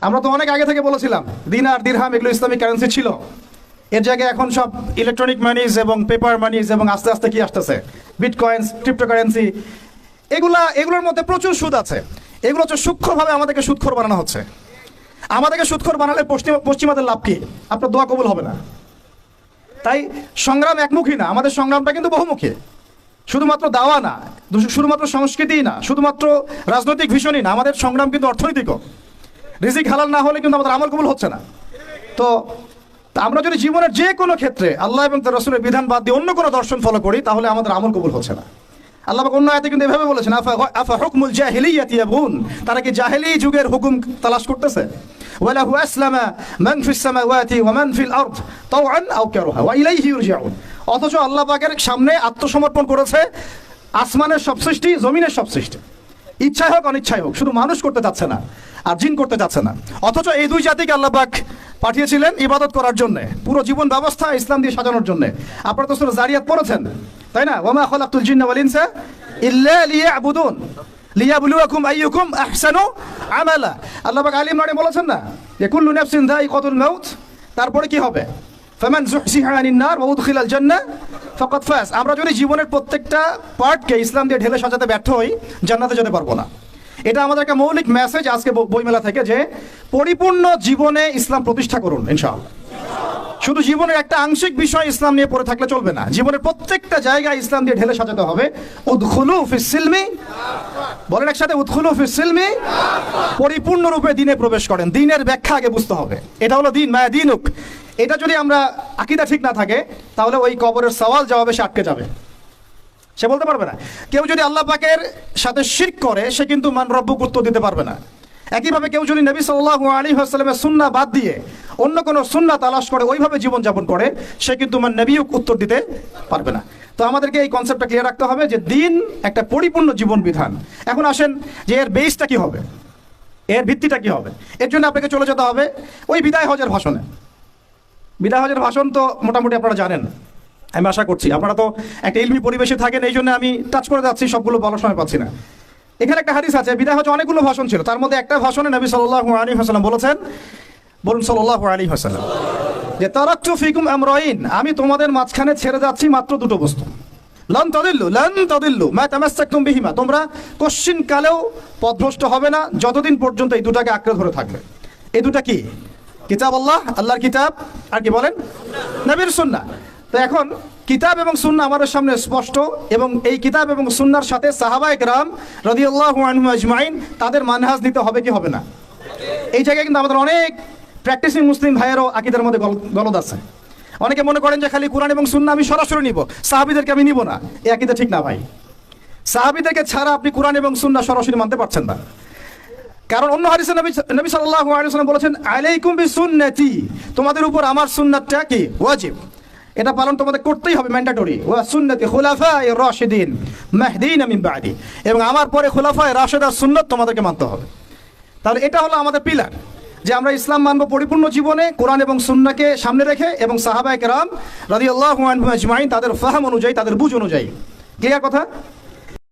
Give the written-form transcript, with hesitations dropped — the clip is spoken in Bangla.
আমরা তো অনেক আগে থেকে বলেছিলাম দিনার দিরহাম এগুলো ইসলামিক কারেন্সি ছিল, এর জায়গায় এখন সব ইলেকট্রনিক মানিজ এবং পেপার মানিজ এবং আস্তে আস্তে কি আসতেছে বিটকয়েন্স, ক্রিপ্টোকারেন্সি, এগুলোর মধ্যে প্রচুর সুদ আছে। এগুলো হচ্ছে সূক্ষ্মভাবে আমাদেরকে সুদখোর বানানো হচ্ছে। আমাদেরকে সুদখোর বানালে পশ্চিমাদের লাভ কি? আপনার দোয়া কবুল হবে না। তাই সংগ্রাম একমুখী না, আমাদের সংগ্রামটা কিন্তু বহুমুখী। শুধুমাত্র দাওয়া না, শুধুমাত্র সংস্কৃতিই না, শুধুমাত্র রাজনৈতিক ভীষণই না, আমাদের সংগ্রাম কিন্তু অর্থনৈতিকও। রিজিক হালাল না হলে কিন্তু আমাদের আমল কবুল হচ্ছে না। তো আমরা যদি জীবনের যে কোনো ক্ষেত্রে আল্লাহ এবং তার রাসূলের বিধান বাদ দিয়ে অন্য কোনো দর্শন ফলো করি, তাহলে আমাদের আমল কবুল হচ্ছে না। আল্লাহ পাক অন্য আয়াতে কিন্তু এভাবে বলেছেন, আফা হুকমুল জাহিলিয়াতি ইয়াবগুন, তারা কি জাহেলি যুগের হুকুম তালাশ করতেছে? ওয়ালাহু আসলামা মান ফিস সামাওয়াতি ওয়া মান ফিল আরদ তাওআন আও কারহা ওয়া ইলাইহি ইরজিউন। অথচ আল্লাহ পাকের সামনে আত্মসমর্পণ করেছে আসমানের সব সৃষ্টি, জমিনের সব সৃষ্টি, ইচ্ছায় হোক অনিচ্ছায় হোক। শুধু মানুষ করতে চাচ্ছে না আর জিন করতে চাচ্ছে না। অথচ এই দুই জাতিকে আল্লাহ পাক পাঠিয়েছিলেন ইবাদত করার জন্য, পুরো জীবন ব্যবস্থা ইসলাম দিয়ে সাজানোর জন্য। আপনারা তো সূরা জারিয়াত পড়েছেন, তাই না? ওয়া মা খালাকতুল জিন্না ওয়াল ইনসা ইল্লা লিয়াবুদুন লিয়াবলুয়াকুম আইয়ুকুম আহসানু আমালা। আল্লাহ পাক আলী ইমরানে বলেছেন না যে কুল্লু নাফসিন যায়িকাতুল মাউত, তারপরে কি হবে? ফামান যুহজিহা আনিন নার ওয়া উদখিলাল জান্নাহ ফাকাদ ফাজ। আমরা যদি জীবনের প্রত্যেকটা পার্টকে ইসলাম দিয়ে ঢেলে সাজাতে ব্যর্থ হই, জান্নাতে যেতে পারবো না। এটা আমাদের একটা মৌলিক মেসেজ আজকে বইমেলা থেকে, যে পরিপূর্ণ জীবনে ইসলাম প্রতিষ্ঠা করুন ইনশাআল্লাহ। শুধু জীবনের একটা আংশিক বিষয় ইসলাম নিয়ে পড়ে থাকলে চলবে না, জীবনের প্রত্যেকটা জায়গায় ইসলাম দিয়ে ঢেলে সাজাতে হবে। উদখুলু ফিস সিলমি, বলেন একসাথে, উদখুলু ফিস সিলমি, পরিপূর্ণরূপে দিনে প্রবেশ করেন। দিনের ব্যাখ্যা আগে বুঝতে হবে। এটা হলো দিন, মায়া দিনুক। এটা যদি আমরা আকীদা ঠিক না থাকে, তাহলে ওই কবরের সওয়াল জবাবে সে আটকে যাবে, সে বলতে পারবে না। কেউ যদি আল্লাহ পাকের সাথে শিরক করে, সে কিন্তু মান রব্বুক উত্তর দিতে পারবে না। একইভাবে কেউ যদি নবী সাল্লাল্লাহু আলাইহি ওয়াসাল্লামের সুন্নাহ বাদ দিয়ে অন্য কোনো সুন্নাহ তালাশ করে ওইভাবে জীবনযাপন করে, সে কিন্তু মান নবীক উত্তর দিতে পারবে না। তো আমাদেরকে এই কনসেপ্টটা ক্লিয়ার রাখতে হবে যে দিন একটা পরিপূর্ণ জীবন বিধান। এখন আসেন যে এর বেসটা কি হবে, এর ভিত্তিটা কি হবে। এর জন্য আপনাকে চলে যেতে হবে ওই বিদায় হজের ভাষণে। বিদায় হজের ভাষণ তো মোটামুটি আপনারা জানেন, আমি আশা করছি। আপনারা তো একটা ইলমি পরিবেশে থাকেন, এই জন্য আমি টাচ করে যাচ্ছি, সবগুলো বলার সময় পাচ্ছি না। এখানে একটা হাদিস আছে, বিদায় হজে অনেকগুলো ভাষণ ছিল, তার মধ্যে একটা ভাষণে নবী সাল্লাল্লাহু আলাইহি ওয়াসাল্লাম বলেছেন, বলুন সাল্লাল্লাহু আলাইহি ওয়াসাল্লাম, যে তারাকতু ফিকুম আমরাইন, আমি তোমাদের মাঝখানে ছেড়ে যাচ্ছি মাত্র দুটো বস্তু। লান তাদিল্লু মা তামাসসাকতুম বিহিমা, তোমরা কোশ্চিন কালেও পথভ্রষ্ট হবে না যতদিন পর্যন্ত এই দুটাকে আঁকড়ে ধরে থাকবে। এই দুটা কি? কিতাব আল্লাহ, আল্লাহর কিতাব, আর কি বলেন? নবীর সুন্নাহ। তো এখন কিতাব এবং সুন্নাহ আমাদের সামনে স্পষ্ট, এবং এই কিতাব এবং সুন্নাহর সাথে সাহাবায়ে কেরাম রাদিয়াল্লাহু আনহুম আজমাইন তাদের মানহাজ নিতে হবে কি হবে না? এই জায়গায় কিন্তু আমাদের অনেক প্র্যাকটিসিং মুসলিম ভাইয়েরও আকীদার মধ্যে গলদ আছে। অনেকে মনে করেন যে খালি কোরআন এবং সুন্নাহ আমি সরাসরি নিব, সাহাবীদেরকে আমি নিব না। এই আকীদা ঠিক না ভাই। সাহাবীদেরকে ছাড়া আপনি কোরআন এবং সুন্নাহ সরাসরি মানতে পারছেন না। কারণ অন্য হাদিসে নবী সাল্লাল্লাহু আলাইহি ওয়াসাল্লাম বলেছেন, আলাইকুম বিসুন্নতি, তোমাদের উপর আমার সুন্নাতটা কি ওয়াজিব, এটা পালন তোমাদের করতেই হবে, ম্যান্ডেটরি। ওয়া সুন্নতি খুলাফায়ে রাশিদিন মাহদিনা মিন বাদি, এবং আমার পরে খুলাফায়ে রাশিদার সুন্নাত তোমাদেরকে মানতে হবে। তাহলে এটা হলো আমাদের পিলার, যে আমরা ইসলাম মানব পরিপূর্ণ জীবনে কোরআন এবং সুন্নাহকে সামনে রেখে, এবং সাহাবায়ে কেরাম রাদিয়াল্লাহু আনহুম আজমাইন তাদের ফাহম অনুযায়ী, তাদের বুঝ অনুযায়ী। ক্লিয়ার কথা?